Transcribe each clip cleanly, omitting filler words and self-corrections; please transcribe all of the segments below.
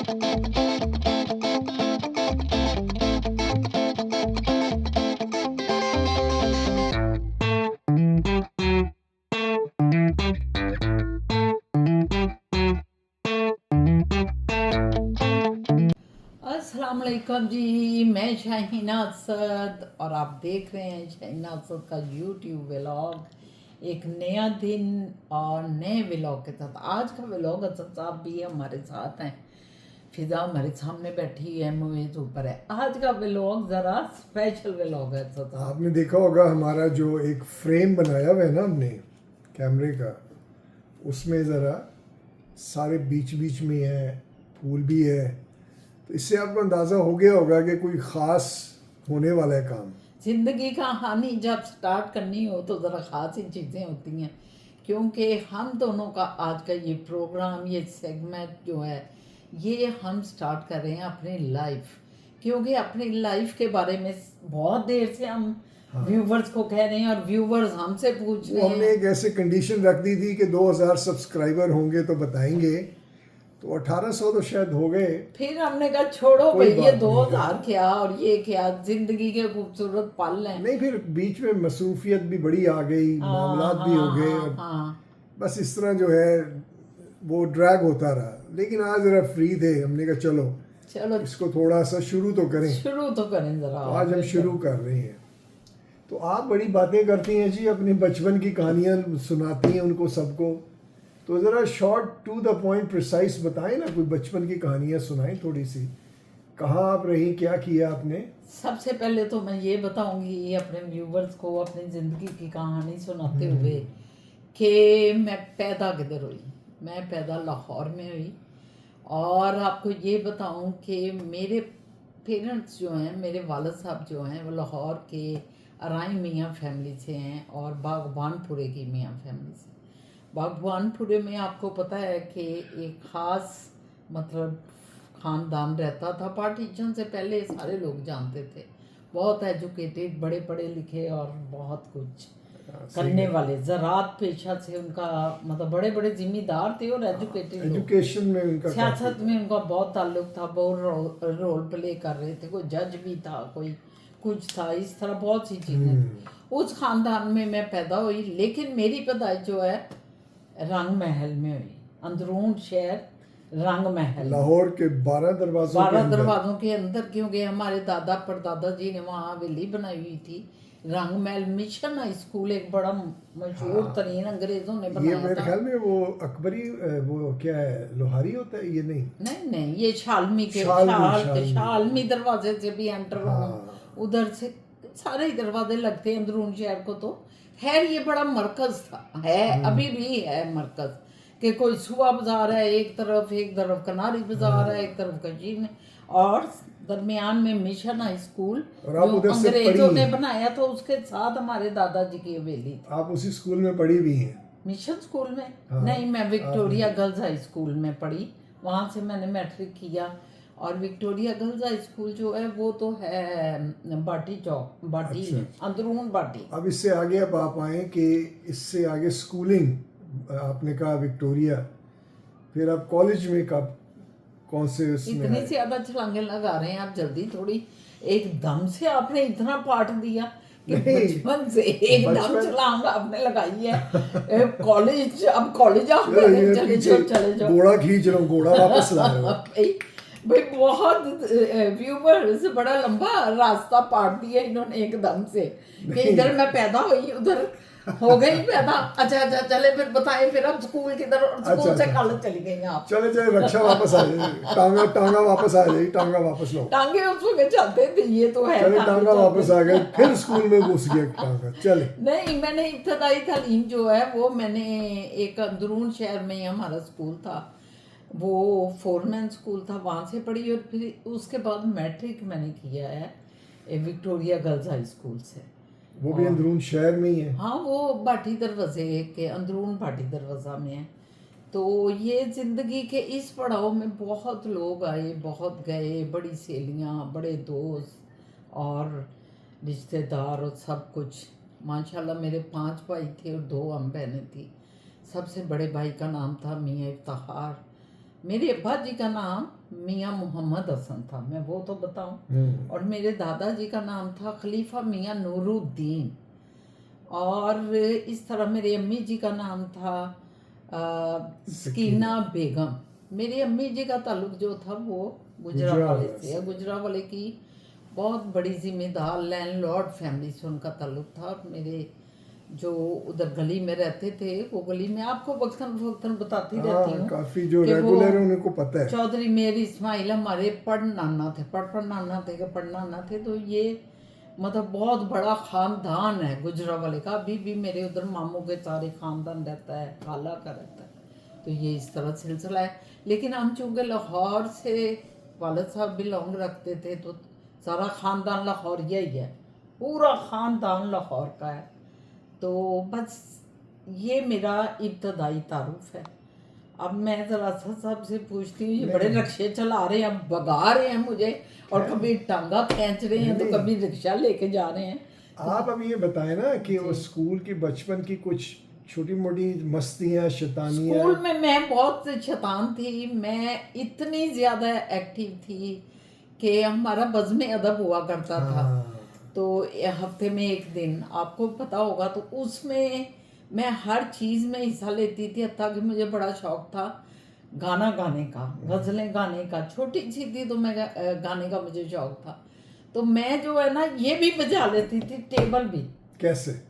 अस्सलाम वालेकुम जी, मैं शाहीना असद और आप देख रहे हैं शाहीना असद का यूट्यूब व्लॉग। एक नया दिन और नए व्लॉग के साथ। आज का व्लॉग असद साहब भी हमारे साथ हैं, फिजा हमारे सामने बैठी है, मुझे ऊपर है। आज का व्लॉग ज़रा स्पेशल व्लॉग है असद साहब। आपने देखा होगा हमारा जो एक फ्रेम बनाया हुआ है ना हमने कैमरे का, उसमें ज़रा सारे बीच बीच में है, फूल भी है, तो इससे आपको अंदाज़ा हो गया होगा कि कोई ख़ास होने वाला है काम। ज़िंदगी का कहानी जब स्टार्ट करनी हो तो ज़रा ख़ास ही चीज़ें होती हैं, क्योंकि हम दोनों का आज का ये प्रोग्राम, ये सेगमेंट जो है, ये हम स्टार्ट कर रहे हैं अपनी लाइफ। क्योंकि अपनी लाइफ के बारे में बहुत देर से हम व्यूवर्स को कह रहे हैं और व्यूवर्स हमसे पूछ रहे वो हमने हैं। एक ऐसे कंडीशन रख दी थी कि 2000 सब्सक्राइबर होंगे तो बताएंगे, तो 1800 तो शायद हो गए। फिर हमने कहा छोड़ो कोई भाई, ये बात नहीं 2000 क्या और ये क्या, जिंदगी के खूबसूरत पल हैं। नहीं, फिर बीच में मसरूफियत भी बड़ी आ गई, मामलात भी हो गए, और हाँ, बस इस तरह जो है वो ड्रैग होता रहा। लेकिन आज ज़रा फ्री थे, हमने कहा चलो चलो इसको थोड़ा सा शुरू तो करें। शुरू तो करें जरा। तो आज हम शुरू कर रहे हैं। तो आप बड़ी बातें करती हैं जी, अपने बचपन की कहानियाँ सुनाती हैं उनको सबको, तो ज़रा short to the point precise बताएं ना, कोई बचपन की कहानियाँ सुनाएं थोड़ी सी। कहाँ आप रही, क्या किया आपने? सबसे पहले तो मैं ये बताऊंगी अपने व्यूवर्स को अपनी ज़िंदगी की कहानी सुनाते हुए कि मैं पैदा किधर हुई। मैं पैदा लाहौर में हुई, और आपको ये बताऊं कि मेरे पेरेंट्स जो हैं, मेरे वालिद साहब जो हैं, वो लाहौर के अराई मियाँ फैमिली से हैं और बागबानपुरे की मियाँ फैमिली से। बागबानपुरे में आपको पता है कि एक ख़ास मतलब ख़ानदान रहता था। पार्टीशन से पहले सारे लोग जानते थे, बहुत एजुकेटेड, बड़े पढ़े लिखे और बहुत कुछ करने वाले। ज़रात पेशा से उनका मतलब बड़े बड़े जिम्मेदार थे और एजुकेटेड लोग। एजुकेशन में उनका सियासत में उनका बहुत ताल्लुक था, बहुत रोल प्ले कर रहे थे। कोई जज भी था, कोई कुछ था, इस तरह बहुत सी चीज़ें। उस ख़ानदान में मैं पैदा हुई, लेकिन मेरी पैदाइश जो है रंग महल में हुई, अंदरून शहर रंग महल, लाहौर के 12 दरवाजों के 12 अंदर। दरवाज़ों के अंदर। क्योंकि हमारे दादा परदादा जी ने वहाँ हवेली बनाई हुई थी। रंग महल मिशन हाई स्कूल एक बड़ा मशहूर तरीन अंग्रेज़ों ने ये बनाया मेरे था। ख्याल में वो अकबरी, वो क्या है, लोहारी होता है ये? नहीं, नहीं नहीं, ये शालमी के शालमी। शालमी दरवाजे से भी एंटर हो, हाँ, उधर से सारे ही दरवाजे लगते हैं अंदरून शहर को। तो खैर ये बड़ा मरकज था, है अभी भी है मरकज, कि कोई सुबह बाजार है एक तरफ कनारी बाजार है एक तरफ कशीन है, और दरमियान में मिशन हाई स्कूल और आप जो उधर से अंग्रेजों पढ़ी ने हैं? बनाया था, उसके साथ हमारे दादाजी की हवेली थी। आप उसी स्कूल में पढ़ी भी हैं? मिशन स्कूल में हाँ, नहीं, मैं विक्टोरिया गर्ल्स हाई स्कूल में पढ़ी। वहाँ से मैंने मैट्रिक किया। और विक्टोरिया गर्ल्स हाई स्कूल जो है वो तो है बाटी चौक, बाटी अच्छा, में, अंदरून बाटी। अब इससे आगे अब आप आए कि इससे आगे स्कूलिंग, आपने कहा विक्टोरिया, फिर आप कॉलेज में कब, कौन से उसमें इतनी आए? सी ज्यादा छलांगे लगा रहे हैं आप, जल्दी थोड़ी। एकदम से आपने इतना पाठ दिया कि नहीं, बचपन से एकदम बचपन छलांग आपने लगाई है। कॉलेज, अब कॉलेज आप चलो, कह रहे ये हैं, चले पीछे जाओ चले जाओ। घोड़ा खींच रहा हूँ, घोड़ा वापस ला रहा हूँ। भाई भाई बहुत व्यूवर्स, बड़ा लंबा रास्ता पाट दिया इन्होंने एकदम से, कि इधर मैं पैदा हुई उधर हो गई पैदा। अच्छा अच्छा, चले फिर बताएं, फिर अब स्कूल किधर, और स्कूल से कॉलेज चली गई आप। चले चले, रक्षा वापस आ जाए, टांगा टांगा वापस आ जाए, टांगा वापस लो। टांगे उस वक्त चलते थे, ये तो है, चले, टांगे टांगा चलते वापस आ गए, फिर स्कूल में घुस गया टांगा, चले। नहीं, मैंने इब्तदाई तालीम जो है वो मैंने एक अंदरून शहर में ही हमारा स्कूल था, वो फोरमैन स्कूल था, वहाँ से पढ़ी। और फिर उसके बाद मैट्रिक मैंने किया है विक्टोरिया गर्ल्स हाई स्कूल से। वो भी अंदरून शहर में ही है? हाँ, वो बाटी दरवाजे के अंदरून बाटी दरवाज़ा में है। तो ये ज़िंदगी के इस पड़ाव में बहुत लोग आए, बहुत गए, बड़ी सहेलियाँ, बड़े दोस्त और रिश्तेदार और सब कुछ। माशाल्लाह मेरे 5 भाई थे और 2 हम बहनें थी। सबसे बड़े भाई का नाम था मियाँ इफ्तिखार, मेरे अब्बा जी का नाम मियाँ मोहम्मद हसन था, मैं वो तो बताऊं। और मेरे दादाजी का नाम था खलीफा मियाँ नूरुद्दीन। और इस तरह मेरी अम्मी जी का नाम था सकीना बेगम। मेरी अम्मी जी का ताल्लुक जो था वो गुजरावाले से है। गुजरावाले की बहुत बड़ी जिम्मेदार लैंडलॉर्ड फैमिली से उनका ताल्लुक था। और मेरे जो उधर गली में रहते थे, वो गली में आपको वक्तन वक्तन बताती रहती हूँ, काफी जो कि वो रेगुलर है उनको पता है। चौधरी मेरी इस्माइल हमारे पढ़ नाना थे, पढ़ नाना थे कि पढ़ नाना थे। तो ये मतलब बहुत बड़ा खानदान है गुजरावाले का। अभी भी मेरे उधर मामू के सारे खानदान रहता है, खाला का रहता है। तो ये इस तरह सिलसिला है। लेकिन हम चूँकि लाहौर से वालिद साहब बिलोंग रखते थे, तो सारा ख़ानदान लाहौरिया ही है, पूरा ख़ानदान लाहौर का है। तो बस ये मेरा इब्तदाई तारुफ है। अब मैं ज़रा साहब से पूछती हूँ, ये बड़े रिक्शे चला रहे हैं, भगा रहे हैं मुझे, और कभी टांगा खींच रहे हैं, तो कभी रिक्शा लेके जा रहे हैं। आप अब ये बताएं ना कि वो स्कूल की बचपन की कुछ छोटी मोटी मस्तियाँ, शैतानियाँ। स्कूल में मैं बहुत शैतान थी। मैं इतनी ज़्यादा एक्टिव थी कि हमारा बज़्म अदब हुआ करता था। तो हफ्ते में एक दिन, आपको पता होगा, तो उसमें मैं हर चीज़ में हिस्सा लेती थी। हत्ता कि मुझे बड़ा शौक था गाना गाने का, गज़लें गाने का। छोटी सी थी तो मैं गाने का मुझे शौक था। तो मैं जो है ना, ये भी बजा लेती थी, टेबल भी। कैसे?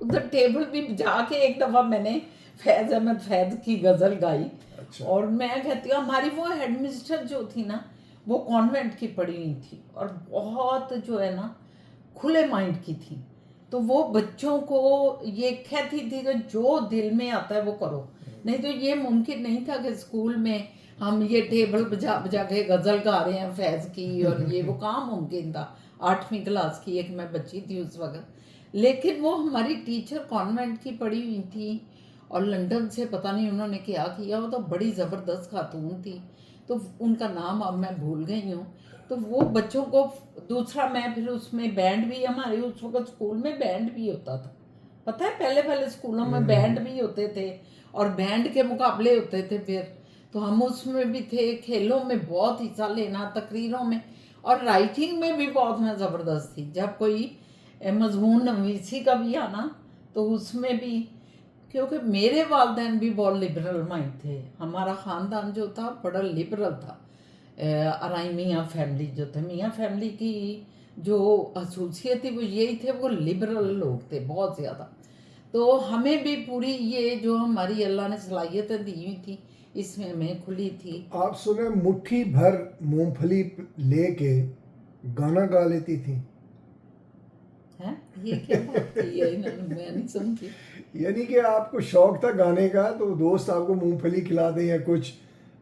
उधर टेबल भी बजा के एक दफ़ा मैंने फैज़ अहमद फैज़ की गज़ल गाई। अच्छा। और मैं कहती हूँ, हमारी वो हेड मिस्टर जो थी ना, वो कॉन्वेंट की पढ़ी हुई थी और बहुत जो है ना खुले माइंड की थी। तो वो बच्चों को ये कहती थी कि जो दिल में आता है वो करो। नहीं तो ये मुमकिन नहीं था कि स्कूल में हम ये टेबल बजा बजा के गज़ल गा रहे हैं फैज़ की, और ये वो कहाँ मुमकिन था। 8वीं क्लास की एक मैं बच्ची थी उस वक्त। लेकिन वो हमारी टीचर कॉन्वेंट की पढ़ी हुई थी, और लंदन से पता नहीं उन्होंने क्या किया, वो तो बड़ी ज़बरदस्त खातून थी। तो उनका नाम अब मैं भूल गई हूँ। तो वो बच्चों को दूसरा, मैं फिर उसमें बैंड भी, हमारे उस वक्त स्कूल में बैंड भी होता था। पता है, पहले पहले स्कूलों में बैंड भी होते थे और बैंड के मुकाबले होते थे। फिर तो हम उसमें भी थे, खेलों में बहुत हिस्सा लेना, तकरीरों में, और राइटिंग में भी बहुत मैं ज़बरदस्त थी। जब कोई मजमून नवीसी का भी आना, तो उसमें भी, क्योंकि मेरे वालदैन भी बहुत लिबरल माइंड थे। हमारा ख़ानदान जो था बड़ा लिबरल था। अराई मियाँ फैमिली जो थे, मियाँ फैमिली की जो खसूसियत थी वो यही थे, वो लिबरल लोग थे बहुत ज़्यादा। तो हमें भी पूरी ये जो हमारी अल्लाह ने सलाहियतें दी हुई थी, इसमें हमें खुली थी। आप सुने मुट्ठी भर मूंगफली लेके गाना गा लेती थी। हैं, ये क्या बात की है इन्होंने, मैं नहीं समझी। यानी कि आपको शौक था गाने का, तो दोस्त आपको मूंगफली खिला दें या कुछ,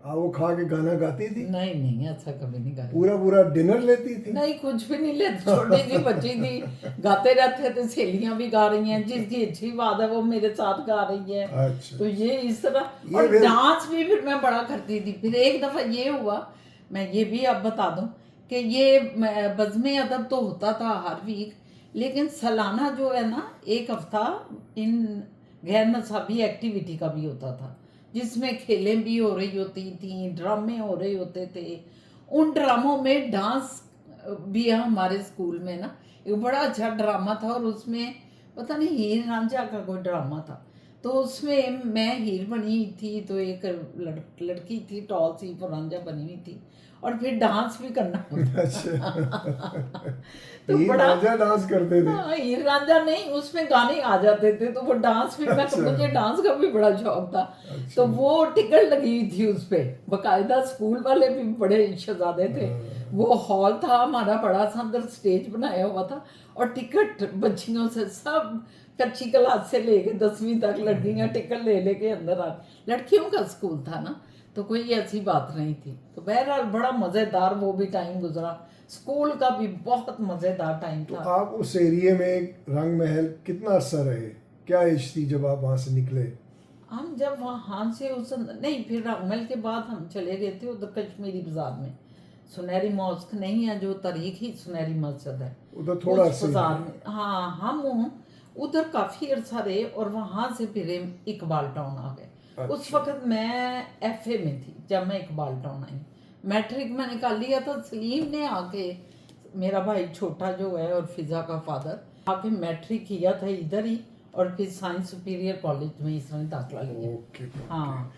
आप वो खा के गाना गाती थी। नहीं नहीं, ऐसा कभी नहीं गाया। पूरा पूरा डिनर लेती थी। नहीं, कुछ भी नहीं लेते, छोटी सी बच्ची थी, गाते रहते थे। सहेलियां भी गा रही हैं, जिसकी अच्छी बात है वो मेरे साथ गा रही है। अच्छा। तो ये इस तरह, ये और फिर- डांस भी फिर मैं बड़ा करती थी। फिर एक दफ़ा ये हुआ, मैं ये भी अब बता दूं, कि ये बज़्म अदब तो होता था हर वीक, लेकिन सालाना जो है ना, एक हफ्ता इन गैर नसाबी एक्टिविटी का भी होता था, जिसमें खेलें भी हो रही होती थी, ड्रामे हो रहे होते थे। उन ड्रामों में डांस भी है। हमारे स्कूल में ना एक बड़ा अच्छा ड्रामा था, और उसमें पता नहीं हीर रांझा का कोई ड्रामा था। तो उसमें मैं हीर बनी थी, तो एक लड़की थी टॉल सी, वो रांझा बनी हुई थी, और फिर डांस भी करना होता अच्छा। तो हीर बड़ा, रांझा डांस करते थे। हाँ, हीर रांझा नहीं, उसमें गाने आ जाते थे, तो वो डांस भी, मैं अच्छा। मुझे डांस का भी बड़ा शौक था। अच्छा। तो वो टिकट लगी हुई थी उस पे, बाकायदा स्कूल वाले भी बड़े शहजादे थे। वो हॉल था हमारा बड़ा सा, अंदर स्टेज बनाया हुआ था, और टिकट बच्चियों से, सब कच्ची क्लास से लेके 10वीं तक लड़कियां टिकट ले लेके अंदर आ, लड़कियों का स्कूल था ना, तो कोई ऐसी बात नहीं थी। तो बहरहाल बड़ा मज़ेदार वो भी टाइम गुजरा, स्कूल का भी बहुत मज़ेदार टाइम तो था। आप उस एरिया में रंग महल कितना अर्सा रहे? क्या एज थी जब आप वहाँ से निकले? हम जब वहाँ से उस नहीं, फिर रंगमहल के बाद हम चले गए थे उधर कश्मीरी बाजार में। सुनहरी मॉस्क नहीं है, जो तारीखी सुनहरी मस्जिद है उधर थोड़ा उस सा ही बाजार है। में। हाँ, हम उधर काफ़ी अरसा रहे और वहाँ से फिर इकबाल टाउन आ गए। उस अच्छा। वक्त मैं FA में थी जब मैं इकबाल टाउन आई। मैट्रिक मैंने कर लिया था। सलीम ने आके, मेरा भाई छोटा जो है और फिजा का फादर, आके मैट्रिक किया था इधर ही और फिर साइंस सुपीरियर कॉलेज में इसने दाखिला लिया। ओके हाँ,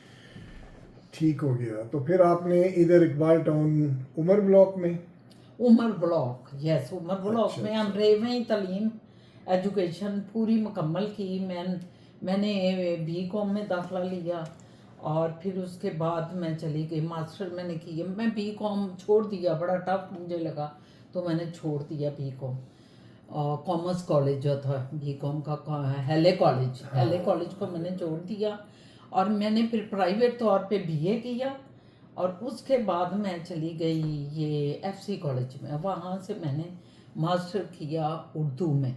ठीक हो गया। तो फिर आपने इधर इकबाल टाउन उमर ब्लॉक में? Umar block, yes, Umar block अच्छा, में अच्छा। हम रहे वहीं तालीम एजुकेशन पूरी मुकम्मल की। मैंने BCom में दाखिला लिया और फिर उसके बाद मैं चली गई मास्टर मैंने किया। मैं BCom छोड़ दिया, बड़ा टफ मुझे लगा तो मैंने छोड़ दिया BCom। कॉमर्स कॉलेज जो था BCom का, हेले कॉलेज को मैंने छोड़ दिया और मैंने फिर प्राइवेट तौर पे BA किया और उसके बाद मैं चली गई ये FC कॉलेज में। वहाँ से मैंने मास्टर किया उर्दू में,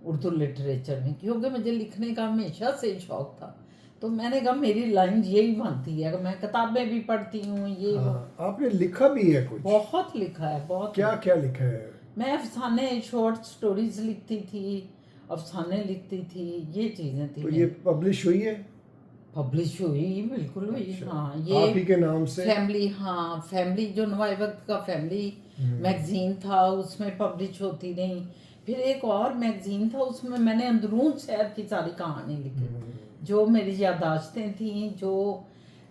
उर्दू लिटरेचर में, क्योंकि मुझे लिखने का हमेशा से शौक था। तो मैंने कहा मेरी लाइन यही बनती है कि मैं किताबें भी पढ़ती हूँ, ये वो। हाँ, आपने लिखा भी है कुछ? बहुत लिखा है, बहुत क्या लिखा। क्या लिखा है? मैं अफसाने, शॉर्ट स्टोरीज लिखती थी, अफसाने लिखती थी, ये चीज़ें थी तो मेरी। ये पब्लिश हुई है? पब्लिश हुई, बिल्कुल हुई। अच्छा। हाँ, आप ही के नाम से? फैमिली, हाँ, फैमिली जो नवाए वक्त का फैमिली मैगजीन था उसमें पब्लिश होती रही। फिर एक और मैगजीन था, उसमें मैंने अंदरून शहर की सारी कहानी लिखी, जो मेरी यादाश्तें थी, जो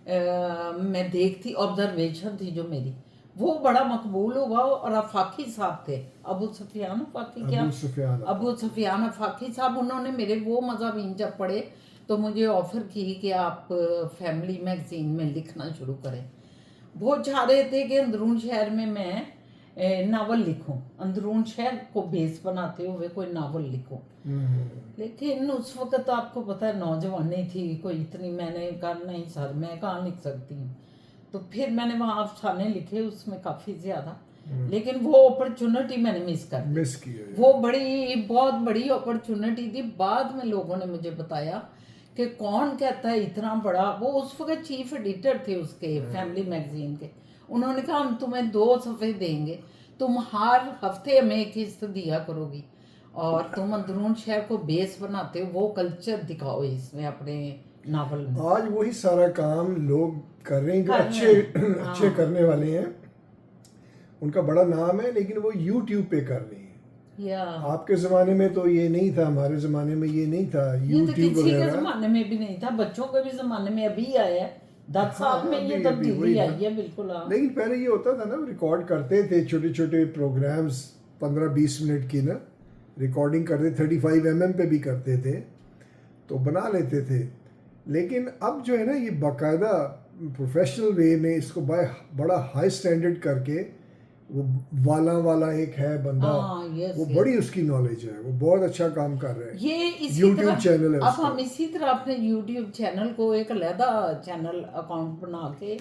मैं देखती, ऑब्जर्वेशन थी जो मेरी, वो बड़ा मकबूल हुआ। और अफाकी साहब थे, अबू सुफियान अफाकी, क्या अबू सुफियान अबू सुफियान अफाकी साहब, उन्होंने मेरे वो मज़ाबीन जब पढ़े तो मुझे ऑफ़र की कि आप फैमिली मैगज़ीन में लिखना शुरू करें। वो चाह रहे थे कि अंदरून शहर में मैं नावल लिखूं, अंदरून शहर को बेस बनाते हुए कोई नावल लिखूं। लेकिन उस वक्त आपको पता है नौजवानी थी, कोई इतनी, मैंने कहा नहीं सर, मैं कहाँ लिख सकती हूँ। तो फिर मैंने वहाँ अफसाने लिखे, उसमें काफ़ी ज़्यादा, लेकिन वो अपॉर्चुनिटी मैंने मिस कर दी। मिस किया है। वो बहुत बड़ी अपॉर्चुनिटी थी। बाद में लोगों ने मुझे बताया कि कौन कहता है इतना बड़ा, वो उस वक्त चीफ एडिटर थे उसके फैमिली मैगजीन के। उन्होंने कहा हम तुम्हें 2 सफ़े देंगे, तुम हर हफ्ते हमें एक किस्त दिया करोगी और तुम अंदरून शहर को बेस बनाते हो, वो कल्चर दिखाओ इसमें अपने नावल में। आज वही सारा काम लोग कर रहे हैं जो कर अच्छे रहे हैं, अच्छे हाँ। करने वाले हैं। उनका बड़ा नाम है, लेकिन वो YouTube पे कर रहे हैं। या आपके ज़माने में तो ये नहीं था, हमारे ज़माने में ये नहीं था, ये तो YouTube किसी के वगैरह। ज़माने में भी नहीं था, बच्चों के भी ज़माने में अभी आया है, 10 साल में ये अभी तब्दीली वही ना। आई है, बिल्कुल। हाँ, लेकिन पहले ये होता था ना, रिकॉर्ड करते थे छोटे छोटे प्रोग्राम्स, 15-20 मिनट की ना रिकॉर्डिंग करते, 35mm पे भी करते थे, तो बना लेते थे। लेकिन अब जो है ना, ये बाकायदा प्रोफेशनल वे में इसको बड़ा हाई स्टैंडर्ड करके, वो वाला एक है बंदा, हाँ, यस, वो यस। बड़ी उसकी नॉलेज है, वो बहुत अच्छा काम कर रहा है। ये इसी YouTube तरह चैनल है अब उसका। हम इसी तरह अपने YouTube चैनल को एक अलहदा चैनल अकाउंट बना के,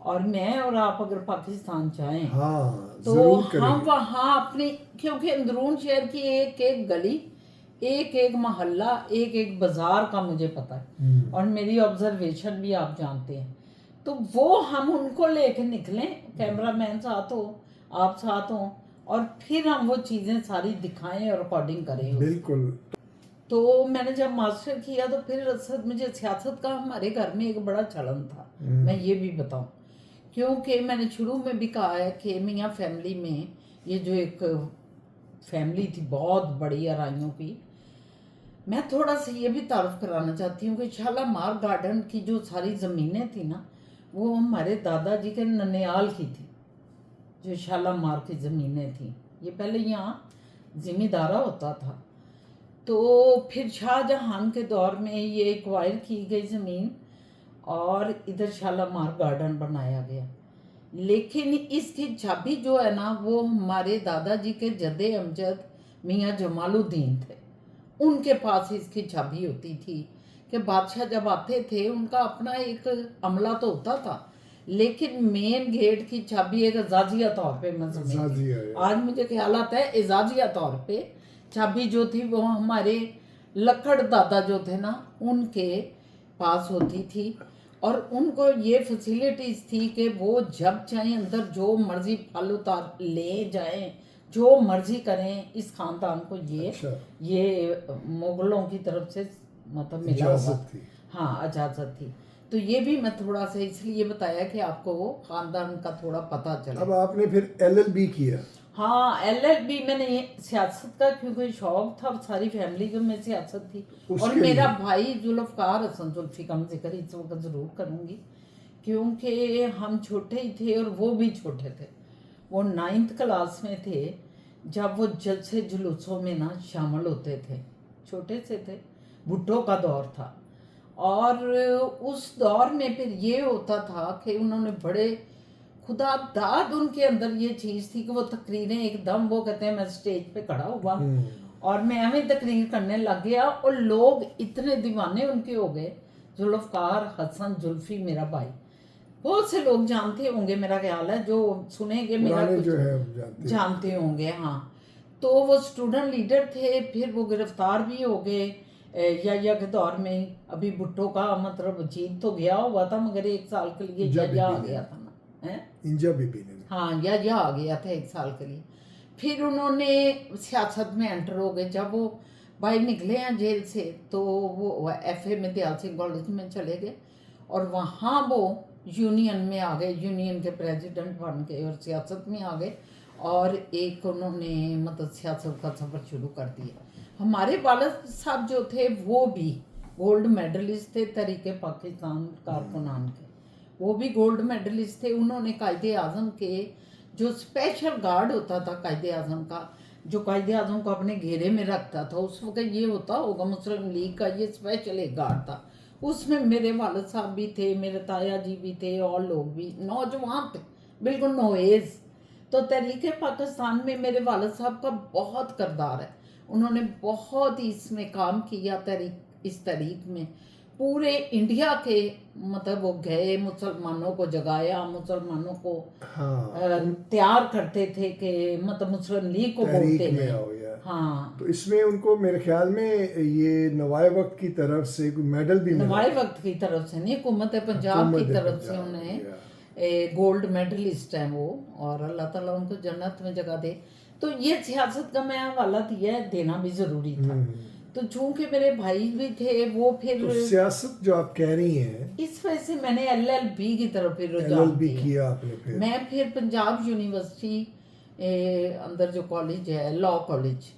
और मैं और आप अगर पाकिस्तान जाएं हाँ, तो जरूर हम करेंगे। वहाँ अपनी, क्योंकि अंदरून शहर की एक एक गली, एक एक मोहल्ला, एक एक बाजार का मुझे पता है और मेरी ऑब्जर्वेशन भी आप जानते हैं। तो वो हम उनको लेके निकलें, कैमरामैन साथ हो, आप साथ हो, और फिर हम वो चीज़ें सारी दिखाएं और रिकॉर्डिंग करें उसकी। बिल्कुल। तो मैंने जब मास्टर किया तो फिर असल मुझे सियासत का हमारे घर में एक बड़ा चलन था, मैं ये भी बताऊं, क्योंकि मैंने शुरू में भी कहा है कि मियाँ फैमिली में ये जो एक फैमिली थी बहुत बड़ी आराइयों की, मैं थोड़ा सा ये भी तारुफ कराना चाहती हूँ कि शालामार गार्डन की जो सारी ज़मीनें थी ना, वो हमारे दादाजी के ननियाल की थी, जो शालामार की ज़मीनें थी। ये पहले यहाँ ज़मींदारा होता था, तो फिर शाहजहां के दौर में ये एक्वायर की गई ज़मीन और इधर शालामार गार्डन बनाया गया। लेकिन इसकी चाबी जो है ना, वो हमारे दादाजी के जद्दे अमजद मियाँ जमालुद्दीन थे, उनके पास इसकी चाबी होती थी कि बादशाह जब आते थे उनका अपना एक अमला तो होता था, लेकिन मेन गेट की चाबी एक एजाजिया तौर पे मैं समझती एजाजिया है। हूँ। आज मुझे ख्याल आता है एजाजिया तौर पे चाबी जो थी वो हमारे लकड़ दादा जो थे ना, उनके पास होती थी। और उनको ये फैसिलिटीज थी कि वो जब चाहे अंदर जो मर्जी फल उतार ले जाएं, जो मर्जी करें। इस खानदान को अच्छा। ये मुगलों की तरफ से मतलब मिला हुआ इजाजत थी। हाँ, इजाजत थी। तो ये भी मैं थोड़ा सा इसलिए बताया कि आपको वो खानदान का थोड़ा पता चले। अब आपने फिर LLB किया। हाँ, LLB मैंने सियासत का क्योंकि शौक था, सारी फैमिली को में सियासत थी। और उसके मेरा लिए? भाई जुल्फ़कार हसन जुल्फ़ी का मैं जिक्र इस वक्त ज़रूर करूँगी, क्योंकि हम छोटे ही थे और वो भी छोटे थे। वो 9th क्लास में थे जब वो जलसे जुलूसों में ना शामिल होते थे। छोटे से थे, भुट्टो का दौर था। और उस दौर में फिर ये होता था कि उन्होंने बड़े खुदा दाद उनके अंदर ये चीज़ थी कि वो तकरीरें एकदम, वो कहते हैं मैं स्टेज पे खड़ा हुआ और मैं हमें तकरीर करने लग गया और लोग इतने दीवाने उनके हो गए। जुल्फ़कार हसन जुल्फ़ी मेरा भाई, बहुत से लोग जानते होंगे, मेरा ख्याल है जो सुनेंगे मेरा पुराने कुछ जो है जानते होंगे। हाँ, तो वो स्टूडेंट लीडर थे, फिर वो गिरफ्तार भी हो गए या के दौर में ही। अभी भुट्टो का मतलब जीत तो गया हुआ था मगर 1 साल के लिए या आ गया था ना, है इंजा बीबी ने। हाँ, या आ गया था 1 साल के लिए। फिर उन्होंने सियासत में एंटर हो गए। जब वो भाई निकले हैं जेल से तो वो FA में दयाल सिंह कॉलेज में चले गए और वहाँ वो यूनियन में आ गए, यूनियन के प्रेसिडेंट बन गए और सियासत में आ गए। और एक उन्होंने मतलब सियासत का सफ़र शुरू कर दिया। हमारे वालिद साहब जो थे वो भी गोल्ड मेडलिस्ट थे तहरीके पाकिस्तान कारकुनान के, वो भी गोल्ड मेडलिस्ट थे। उन्होंने कायदे आज़म के जो स्पेशल गार्ड होता था कायदे आज़म का, जो कायदे आज़म को अपने घेरे में रखता था, उस वक्त ये होता होगा मुस्लिम लीग का ये स्पेशल एक गार्ड था। उसमें मेरे वालिद साहब भी थे, मेरे ताया जी भी थे और लोग भी नौजवान थे, बिल्कुल नोएज। तो तहरीके पाकिस्तान में मेरे वालिद साहब का बहुत किरदार है। उन्होंने बहुत ही इसमें काम किया, इस तहरीक में पूरे इंडिया के मतलब वो गए, मुसलमानों को जगाया, मुसलमानों को तैयार करते थे कि मतलब मुस्लिम लीग को बोलते हैं। हाँ, तो इसमें उनको मेरे ख्याल में ये नवाए वक्त की तरफ से कोई मेडल भी मिला। नवाए वक्त की तरफ से नहीं, हुकूमत पंजाब की तरफ से उन्हें गोल्ड मेडलिस्ट हैं वो, और अल्लाह ताला उनको जन्नत में जगह दे। तो ये सियासत का मैं हवाला दिया है, देना भी ज़रूरी था। तो चूंकि मेरे भाई भी थे वो फिर तो सियासत जो आप कह रही हैं, इस वजह से मैंने LLB की तरफ फिर रुझान किया आपने। फिर मैं फिर पंजाब यूनिवर्सिटी अंदर जो कॉलेज है लॉ कॉलेज,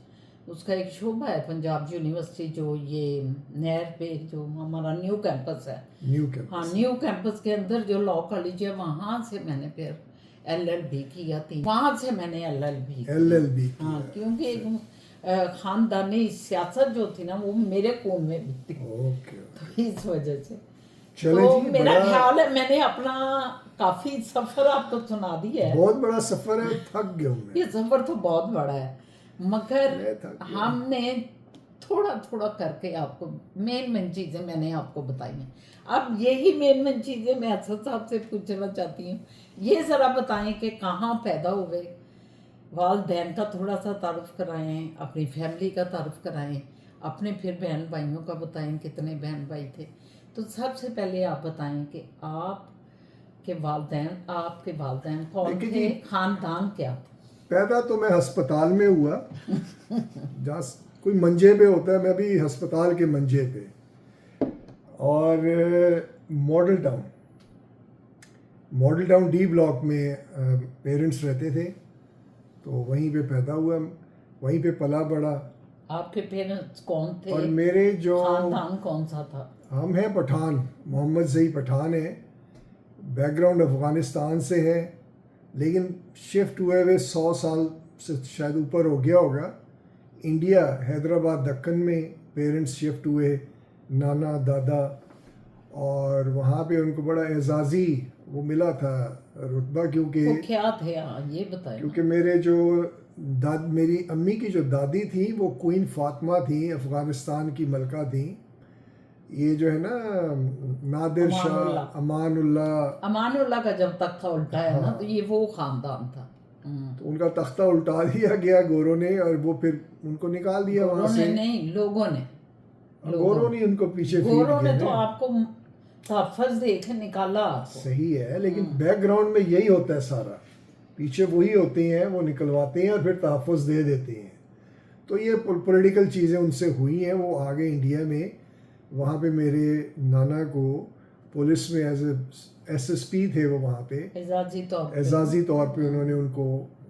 उसका एक शोभा है पंजाब यूनिवर्सिटी जो ये नहर पे जो हमारा न्यू कैंपस है, हाँ न्यू कैंपस के अंदर जो लॉ कॉलेज है, वहाँ से मैंने फिर LLB किया थी। वहाँ से मैंने LLB हाँ, क्योंकि एक खानदानी सियासत जो थी ना वो मेरे खून में भी थी। तो इस वजह से तो मेरा ख्याल है मैंने अपना काफी सफर आपको सुना दिया है। बहुत बड़ा सफर है, थक गया मैं। ये सफर तो बहुत बड़ा है, मगर हमने थोड़ा थोड़ा करके आपको मेन चीज़ें मैंने आपको बताई हैं। अब यही मेन चीज़ें मैं असद साहब से पूछना चाहती हूँ, ये ज़रा बताएं कि कहाँ पैदा हुए, वालदैन का थोड़ा सा तारुफ कराएं, अपनी फैमिली का तारुफ कराएं, अपने फिर बहन भाइयों का बताएं कितने बहन भाई थे। तो सबसे पहले आप बताएं कि आपके वालदैन कौन थे, खानदान क्या था? पैदा तो मैं अस्पताल में हुआ जहाँ कोई मंजे पे होता है, मैं भी अस्पताल के मंजे पे, और मॉडल टाउन D ब्लॉक में पेरेंट्स रहते थे, तो वहीं पे पैदा हुआ, वहीं पे पला बड़ा। आपके पेरेंट्स कौन थे और मेरे जो खानदान कौन सा था? हम हैं पठान, मोहम्मद ज़ई पठान है, बैकग्राउंड अफ़गानिस्तान से है, लेकिन शिफ्ट हुए हुए 100 साल से शायद ऊपर हो गया होगा इंडिया, हैदराबाद दक्कन में पेरेंट्स शिफ्ट हुए, नाना दादा, और वहाँ पे उनको बड़ा एजाज़ी वो मिला था रुतबा, क्योंकि वो क्या थे ये बताएं। क्योंकि मेरे जो मेरी अम्मी की जो दादी थी वो क्वीन फातिमा थी, अफ़गानिस्तान की मलका थी। ये जो है ना नादिर शाह अमानुल्लाह का जब तख्ता उल्टा है ना, तो ये वो खानदान था। तो उनका तख्ता उल्टा दिया गया गोरों ने, और वो फिर उनको निकाल दिया वहाँ से। नहीं, लोगों ने उनको पीछे गोरों ने तो आपको तहफ़्फ़ुज़ देख निकाला आपको। सही है, लेकिन बैकग्राउंड में यही होता है सारा, पीछे वही होते हैं, वो निकलवाते हैं और फिर तहफ़्फ़ुज़ दे देते हैं। तो ये पॉलिटिकल चीज़ें उनसे हुई हैं, वो आ गए इंडिया में। वहाँ पे मेरे नाना को पुलिस में एसएसपी थे वो वहाँ पे, एजाजी तौर पे। एजाजी तौर पे उन्होंने उनको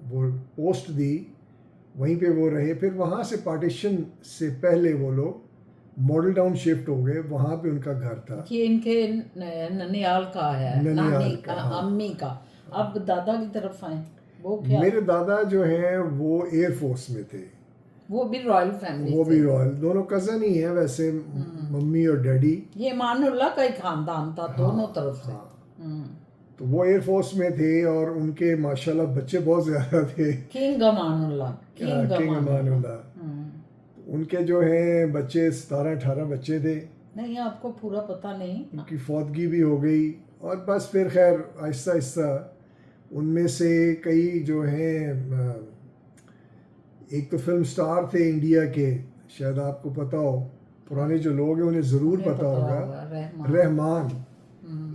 वो पोस्ट दी, वहीं पे वो रहे। फिर वहाँ से पार्टीशन से पहले वो लोग मॉडल टाउन शिफ्ट हो गए, वहाँ पे उनका घर था। ये इनके ननियाल का है, ननियाल नानी का, हाँ। अम्मी का। अब दादा की तरफ आए, वो क्या? मेरे दादा जो हैं वो एयरफोर्स में थे, वो भी रॉयल फैमिली वो से। भी रॉयल, दोनों कज़न ही हैं वैसे, मम्मी और डैडी। ये मानुल्लाह का ही खानदान था दोनों तरफ से। हाँ, हम्म। तो वो एयरफोर्स में थे और उनके माशाल्लाह बच्चे बहुत ज़्यादा थे। King Amanullah, king king Amanullah. Amanullah, उनके जो हैं बच्चे 17-18 बच्चे थे। नहीं, आपको पूरा पता नहीं। उनकी फौतगी भी हो गई और बस फिर खैर आहिस्ता आहिस्ता उनमें से कई जो हैं, एक तो फिल्म स्टार थे इंडिया के, शायद आपको पता हो, पुराने जो लोग हैं उन्हें ज़रूर उन्हें पता होगा, रहमान। रहमान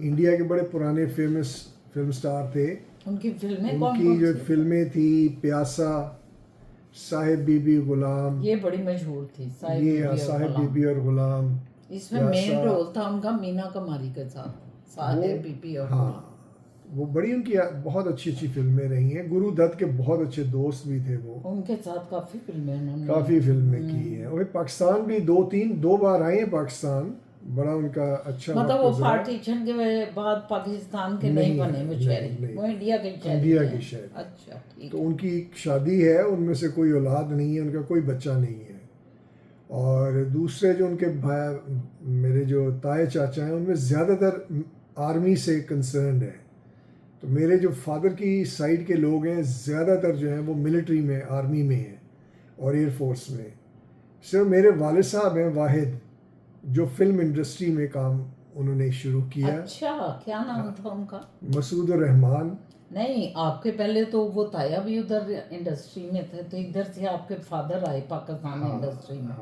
इंडिया के बड़े पुराने फेमस फिल्म स्टार थे। उनकी फिल्में कौन उनकी कौन जो सी? फिल्में थी प्यासा, साहिब बीबी गुलाम, ये बड़ी मशहूर थी, साहिब ये बीबी और साहिब गुलाम। बीबी और गुलाम। इसमें मेन प्यासा, रोल था उनका मीना कुमारी के साथ, साहिब बीबी और गुलाम। हाँ, वो बड़ी उनकी बहुत अच्छी अच्छी फिल्में रही हैं। गुरु दत्त के बहुत अच्छे दोस्त भी थे वो, उनके साथ काफी फिल्में उन्होंने। काफ़ी फिल्में की हैं। और पाकिस्तान भी दो बार आए हैं पाकिस्तान, बड़ा उनका अच्छा मतलब वो वक्त गुजरा। पार्टीशन के बाद पाकिस्तान के नहीं, नहीं बने बेचारे, नहीं, वो इंडिया के शहरी इंडिया हैं। के शहरी। अच्छा, ठीक तो है। उनकी शादी है, उनमें से कोई औलाद नहीं है, उनका कोई बच्चा नहीं है। और दूसरे जो उनके भाई, मेरे जो ताए चाचा हैं, उनमें ज़्यादातर आर्मी से कंसर्न है। तो मेरे जो फादर की साइड के लोग हैं ज़्यादातर जो हैं वो मिलिट्री में, आर्मी में हैं और एयरफोर्स में। सिर्फ मेरे वालिद साहब हैं वाहिद, जो फिल्म इंडस्ट्री में काम उन्होंने शुरू किया। अच्छा, क्या नाम था उनका? मसूद रहमान। नहीं, आपके पहले तो वो ताया भी उधर इंडस्ट्री में थे, तो इधर से आपके फादर आए पाकिस्तान इंडस्ट्री में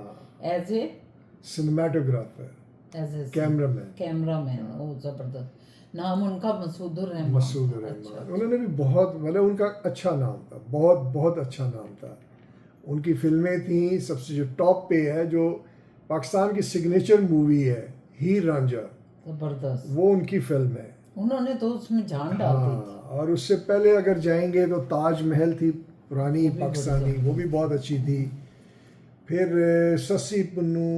as a cinematographer, cameraman. Cameraman. ओ जबरदस्त। नाम उनका मसूदुर रहमान। मसूद रहमान, उन्होंने भी बहुत, मतलब उनका अच्छा नाम था, बहुत बहुत अच्छा नाम था। उनकी फिल्में थी, सबसे जो टॉप पे है, जो पाकिस्तान की सिग्नेचर मूवी है हीर रांझा, जबरदस्त। वो उनकी फिल्म है। उन्होंने तो उसमें जान डाल दी थी। और उससे पहले अगर जाएंगे तो ताजमहल थी पुरानी पाकिस्तानी, वो भी बहुत अच्छी थी। फिर सस्सी पुन्नू,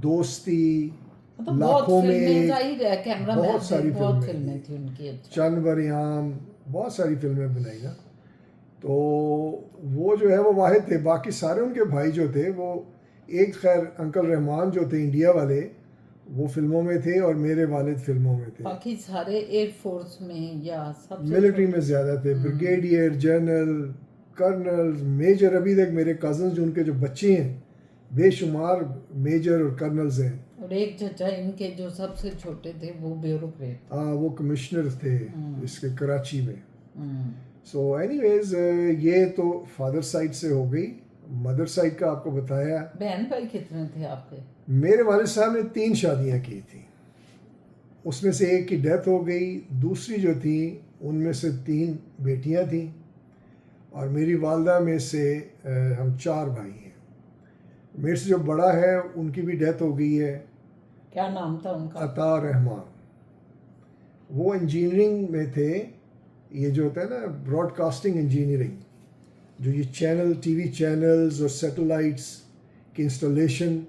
दोस्ती, मतलब लाखों बहुत में फिल्में, जाहिर है कैमरामैन बहुत सारी बहुत फिल्में फिल्में थी उनकी। अच्छा, चंद वरियाम, बहुत सारी फिल्में बनाई ना। तो वो जो है वो वाहिद थे, बाकी सारे उनके भाई जो थे वो, एक खैर अंकल रहमान जो थे इंडिया वाले, वो फिल्मों में थे और मेरे वालिद फिल्मों में थे। बाकी सारे एयरफोर्स में या सबसे मिलिट्री में ज़्यादा थे, ब्रिगेडियर, जनरल, कर्नल, मेजर। अभी तक मेरे कज़न जो उनके जो बच्चे हैं बेशुमार मेजर और कर्नल्स हैं। और एक चचा इनके जो सबसे छोटे थे वो ब्यूरोक्रेट। हाँ, वो कमिश्नर थे इसके कराची में। हम्म। सो एनीवेज, ये तो फादर साइड से हो गई। मदर साइड का आपको बताया। बहन भाई कितने थे आपके? मेरे वालिद साहब ने 3 शादियां की थी, उसमें से एक की डेथ हो गई, दूसरी जो थी उनमें से 3 बेटियां थीं और मेरी वालदा में से हम 4 भाई हैं। मेरे से जो बड़ा है उनकी भी डेथ हो गई है। क्या नाम था उनका? अता रहमान। वो इंजीनियरिंग में थे, ये जो होता है ना ब्रॉडकास्टिंग इंजीनियरिंग, जो ये चैनल, टीवी चैनल्स और सैटेलाइट्स की इंस्टॉलेशन,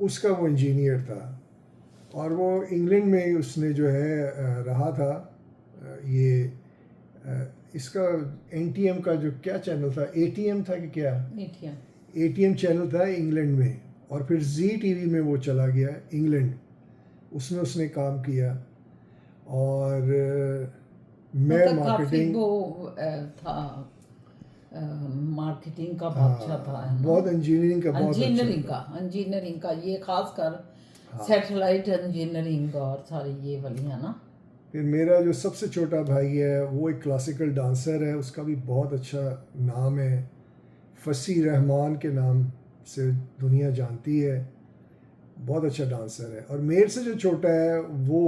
उसका वो इंजीनियर था। और वो इंग्लैंड में उसने जो है रहा था। ये इसका एनटीएम का जो क्या चैनल था, एटीएम था कि क्या, एटीएम चैनल था इंग्लैंड में। और फिर जी टीवी में वो चला गया इंग्लैंड, उसमें उसने काम किया। और मैं मतलब मार्केटिंग, वो था, मार्केटिंग का बादशाह था, है ना? बहुत इंजीनियरिंग का, बहुत इंजीनियरिंग का ये खासकर सैटेलाइट इंजीनियरिंग और सारी ये वाली है ना। फिर मेरा जो सबसे छोटा भाई है वो एक क्लासिकल डांसर है, उसका भी बहुत अच्छा नाम है, फसी रहमान के नाम से दुनिया जानती है। बहुत अच्छा डांसर है। और मेरे से जो छोटा है वो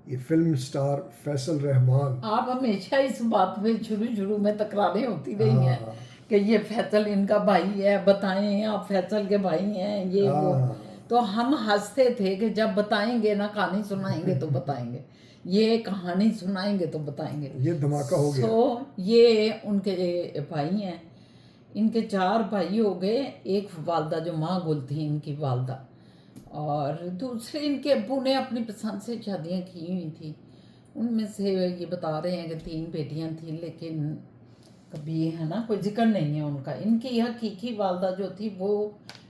ये फिल्म स्टार फैसल रहमान। आप हमेशा इस बात पे शुरू में तकरारें होती रही हैं हाँ कि ये फैसल इनका भाई है, बताएं आप फैसल के भाई हैं ये वो। हाँ तो हम हंसते थे कि जब बताएंगे ना, कहानी सुनाएंगे तो बताएंगे, ये कहानी सुनाएंगे तो बताएंगे। ये धमाका हो गया। ये उनके भाई हैं, इनके 4 भाई हो गए। एक वालदा जो माँ गुल थी इनकी वालदा, और दूसरे इनके अब्बू ने अपनी पसंद से शादियाँ की हुई थी। उनमें से ये बता रहे हैं कि 3 बेटियां थी, लेकिन कभी है ना कोई जिक्र नहीं है उनका। इनकी हकीकी वालदा जो थी वो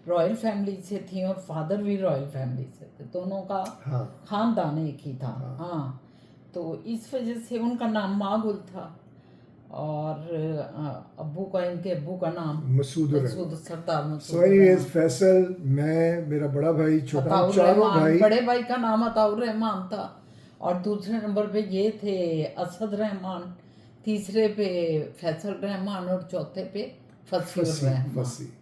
रॉयल फैमिली से थी और फादर भी रॉयल फैमिली से थे, दोनों का हाँ खानदान एक ही था। हाँ, तो इस वजह से उनका नाम मागुल था, और अब्बू का, इनके अब्बू का नाम मसूद मसूद, सरदार सो मसूद एनीवेज फैसल, मैं, मेरा बड़ा भाई, छोटा, हम अताउर चारों रहमान। भाई। बड़े भाई का नाम अताउर रहमान था, और दूसरे नंबर पे ये थे असद रहमान, तीसरे पे फैसल रहमान, और चौथे पे फसीउर फसी रहमान। फसी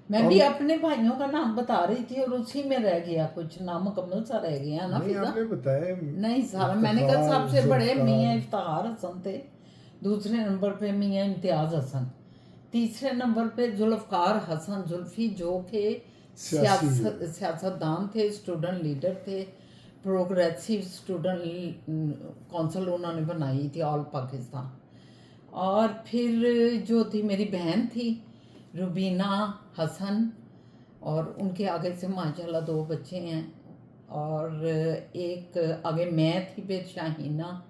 मैं भी अपने भाइयों का नाम बता रही थी और उसी में रह गया, कुछ नाम मुकम्मल सा रह गया ना नहीं, फिजा। आपने बताया नहीं सारा मैंने कहा सबसे बड़े मियाँ इफ्तार हसन थे, दूसरे नंबर पे मियाँ इम्तियाज हसन, तीसरे नंबर पे जुल्फकार हसन जुल्फी, जो के सियासतदान थे, स्टूडेंट लीडर थे, प्रोग्रेसिव स्टूडेंट काउंसिल उन्होंने बनाई थी ऑल पाकिस्तान। और फिर जो थी मेरी बहन थी रुबीना हसन, और उनके आगे से माशाल्लाह 2 बच्चे हैं, और एक आगे मैं थी, फिर शाहीना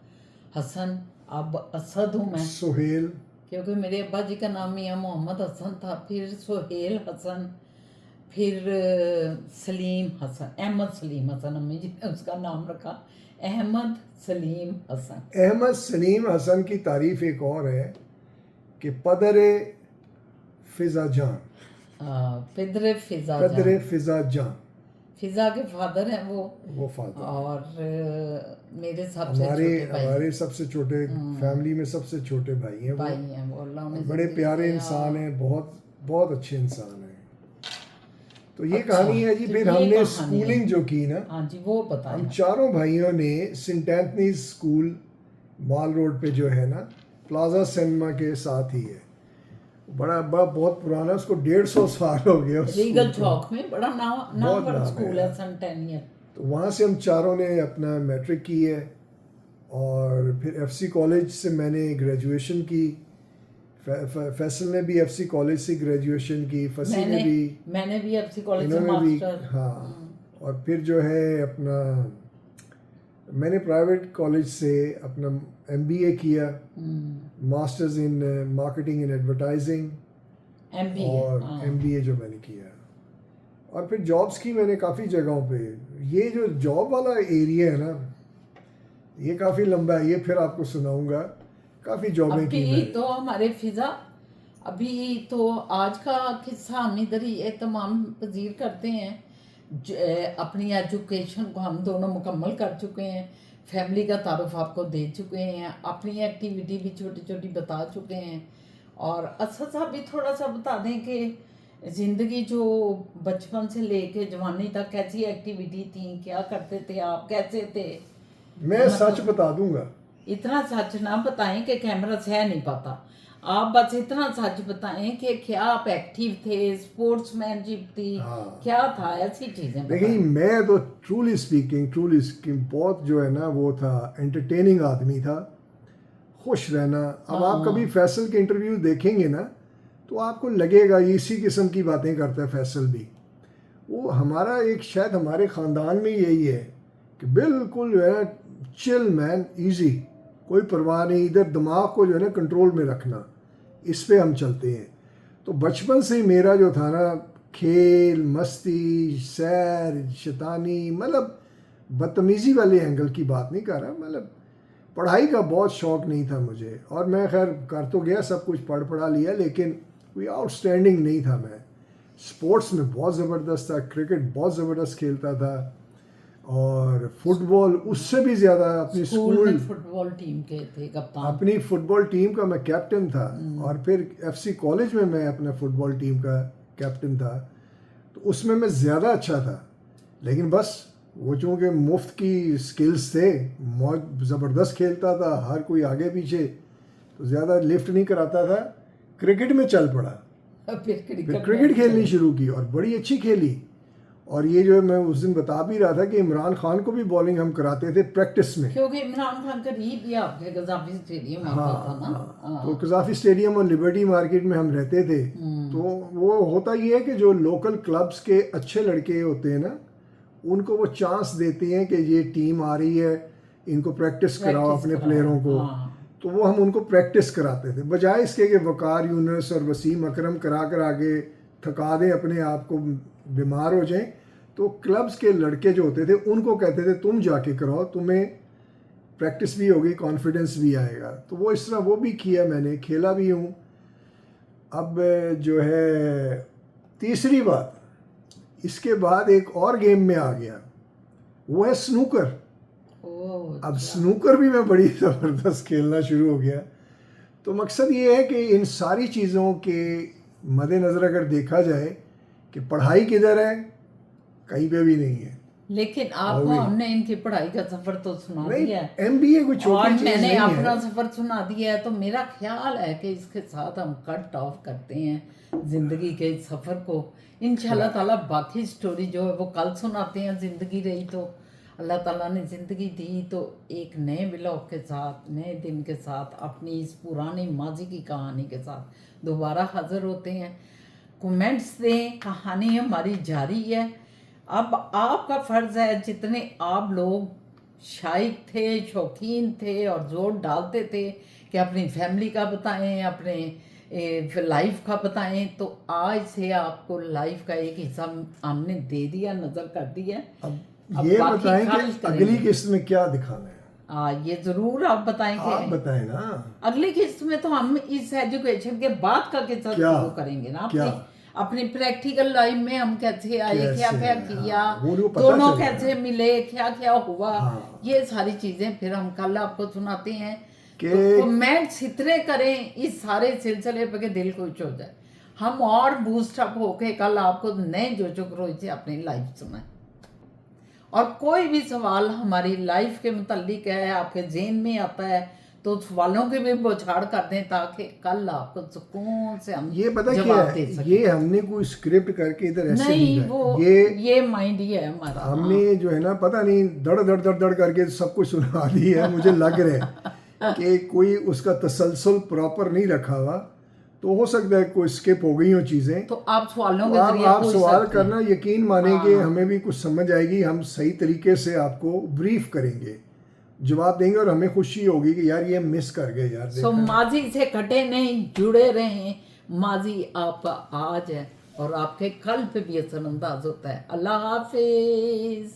हसन, अब असद हूँ मैं, सुहेल, क्योंकि मेरे अब्बा जी का नाम मियाँ मोहम्मद हसन था, फिर सुहेल हसन, फिर सलीम हसन, अहमद सलीम हसन, अम्मी जी ने उसका नाम रखा अहमद सलीम हसन। अहमद सलीम हसन की तारीफ एक और है कि पदरे फिजा जान, पिदरे फिजा पदरे जान, फिजा जान, फिजा के फादर हैं वो फादर। और मेरे सबसे हमारे छोटे भाई हमारे सबसे छोटे, फैमिली में सबसे छोटे भाई हैं वो। भाई हैं वो, अल्लाह उन्हें बड़े जिंदगी प्यारे दे। इंसान हैं, बहुत बहुत अच्छे इंसान हैं। तो ये अच्छा, कहानी है जी। तो फिर ये हमने कहानी स्कूलिंग है। जो की ना, हाँ जी, वो बताएं। हम चारों भाइयों ने Saint Anthony's school mall road पे जो है ना, प्लाजा सिनेमा के साथ ही है, बड़ा बहुत पुराना, उसको 150 साल हो गया उस रीगल स्कूल को। चौक में बड़ा नाम बहुत बड़ा नाम स्कूल है। है, सेंटेनियर। तो वहाँ से हम चारों ने अपना मैट्रिक की है, और फिर एफसी कॉलेज से मैंने ग्रेजुएशन की। फैसल ने भी एफसी कॉलेज से ग्रेजुएशन की, फसी ने भी, मैंने भी एफसी कॉलेज से इन्होंने भी, मास्टर। हाँ। और फिर जो है अपना, मैंने प्राइवेट कॉलेज से अपना एमबीए किया, masters in marketing and advertising, और एमबीए जो मैंने किया। और फिर जॉब्स की मैंने काफ़ी जगहों पे। ये जो जॉब वाला एरिया है ना, ये काफ़ी लंबा है, ये फिर आपको सुनाऊंगा। काफ़ी जॉबें की अभी मैंने। तो हमारे फिजा, अभी तो आज का किस्सा हम इधर ही तमाम पजीर करते हैं। अपनी एजुकेशन को हम दोनों मुकम्मल कर चुके हैं, फैमिली का तारुफ आपको दे चुके हैं, अपनी एक्टिविटी भी छोटी छोटी बता चुके हैं, और असद साहब भी थोड़ा सा बता दें कि ज़िंदगी जो बचपन से लेके जवानी तक कैसी एक्टिविटी थी, क्या करते थे आप, कैसे थे। मैं सच बता दूंगा। इतना सच ना बताएं कि कैमरा सह नहीं पाता, आप बस इतना सच बताएं कि क्या आप एक्टिव थे, स्पोर्ट्समैनशिप थी, क्या था, ऐसी चीज़ें देखिए, मैं तो ट्रूली स्पीकिंग बहुत जो है ना वो था, एंटरटेनिंग आदमी था, खुश रहना। अब आप कभी फैसल के इंटरव्यू देखेंगे ना, तो आपको लगेगा इसी किस्म की बातें करता है फैसल भी। वो हमारा एक, शायद हमारे ख़ानदान में यही है कि बिल्कुल जो है चिल मैन, इजी, कोई परवाह नहीं, इधर दिमाग को जो है ना कंट्रोल में रखना, इस पे हम चलते हैं। तो बचपन से ही मेरा जो था ना, खेल, मस्ती, सैर, शैतानी, मतलब बदतमीज़ी वाले एंगल की बात नहीं कर रहा, मतलब पढ़ाई का बहुत शौक़ नहीं था मुझे। और मैं खैर कर तो गया, सब कुछ पढ़ा लिया, लेकिन कोई आउटस्टैंडिंग नहीं था मैं। स्पोर्ट्स में बहुत ज़बरदस्त था, क्रिकेट बहुत ज़बरदस्त खेलता था, और फुटबॉल उससे भी ज़्यादा। अपनी स्कूल फुटबॉल टीम के थे कप्तान, अपनी फुटबॉल टीम का मैं कैप्टन था, और फिर एफसी कॉलेज में मैं अपना फुटबॉल टीम का कैप्टन था, तो उसमें मैं ज़्यादा अच्छा था। लेकिन बस वो चूँकि मुफ्त की स्किल्स थे, मौज ज़बरदस्त खेलता था, हर कोई आगे पीछे, तो ज़्यादा लिफ्ट नहीं कराता था। क्रिकेट में चल पड़ा, फिर फिर क्रिकेट खेलनी शुरू की और बड़ी अच्छी खेली। और ये जो है मैं उस दिन बता भी रहा था कि इमरान खान को भी बॉलिंग हम कराते थे प्रैक्टिस में। क्योंकि इमरान खान करीब ही आपके गजाफी स्टेडियम आता था ना। तो कजाफी स्टेडियम और लिबर्टी मार्केट में हम रहते थे। तो वो होता ये है कि जो लोकल क्लब्स के अच्छे लड़के होते हैं ना, उनको वो चांस देते हैं कि ये टीम आ रही है, इनको प्रैक्टिस कराओ अपने प्लेयरों को। तो वो हम उनको प्रैक्टिस कराते थे, बजाय इसके कि वकार यूनुस और वसीम अकरम करा के थका दें अपने आप को, बीमार हो जाएं। तो क्लब्स के लड़के जो होते थे उनको कहते थे तुम जाके कराओ, तुम्हें प्रैक्टिस भी होगी, कॉन्फिडेंस भी आएगा। तो वो इस तरह वो भी किया, मैंने खेला भी हूँ। अब जो है तीसरी बात, इसके बाद एक और गेम में आ गया, वो है स्नूकर। अब स्नूकर भी मैं बड़ी ज़बरदस्त खेलना शुरू हो गया। तो मकसद ये है कि इन सारी चीज़ों के मद्देनज़र अगर देखा जाए कि पढ़ाई किधर है, कहीं पे भी नहीं है। लेकिन आपको हमने इनकी पढ़ाई का सफर तो सुना दिया है, एमबीए कोई छोटी चीज नहीं है, मैंने अपना सफर सुना दिया है। तो मेरा ख्याल है कि इसके साथ हम कट ऑफ करते हैं जिंदगी के इस सफर को। इंशाल्लाह ताला बाकी स्टोरी जो है वो कल सुनाते हैं। जिंदगी रही तो अल्लाह ताला ने ज़िंदगी दी तो एक नए व्लॉग के साथ, नए दिन के साथ, अपनी इस पुरानी माजी की कहानी के साथ दोबारा हाजिर होते हैं। कमेंट्स दें, कहानी हमारी जारी है। अब आपका फ़र्ज़ है, जितने आप लोग शाइक थे, शौकीन थे और ज़ोर डालते थे कि अपनी फैमिली का बताएं, अपने लाइफ का बताएं, तो आज से आपको लाइफ का एक हिस्सा हमने दे दिया, नज़र कर दिया। अब ये बताएं कि अगली किस्त में क्या दिखाना है। ये जरूर आप बताएं कि आप बताएं ना। अगली किस्त में तो हम इस एजुकेशन के बाद का किस्सा शुरू करेंगे ना, अपनी प्रैक्टिकल लाइफ में हम कैसे आए, क्या क्या किया, दोनों कैसे मिले, क्या क्या हुआ, ये सारी चीजें फिर हम कल आपको सुनाते हैं। तो कमेंट्स इतने करें इस सारे सिलसिले पे के दिल खुश हो जाए, हम और बूस्ट अप होके कल आपको नए जोशो खरोश से अपनी लाइफ सुनाएं। और कोई भी सवाल हमारी लाइफ के मुतालिक है, आपके जेहन में आता है, तो सवालों के भी बौछार कर दें ताकि कल आपको सुकून से हम ये पता क्या है, ये हमने कोई स्क्रिप्ट करके इधर ऐसे नहीं, वो ये माइंड ही है हमारा। हमने जो है ना पता नहीं दड़ करके सब कुछ सुना दी है। मुझे लग रहा है कि कोई उसका तसलसल प्रॉपर नहीं रखा हुआ, तो हो सकता है कोई स्किप हो गई हो चीज़ें। तो आप सवालों के जरिए आप सवाल करना, यकीन मानेंगे हमें भी कुछ समझ आएगी, हम सही तरीके से आपको ब्रीफ करेंगे, जवाब देंगे और हमें खुशी होगी कि यार ये मिस कर गए यार। सो माजी से कटे नहीं, जुड़े रहें। माजी आपका आज है और आपके कल पे भी असरअंदाज होता है। अल्लाह हाफिज।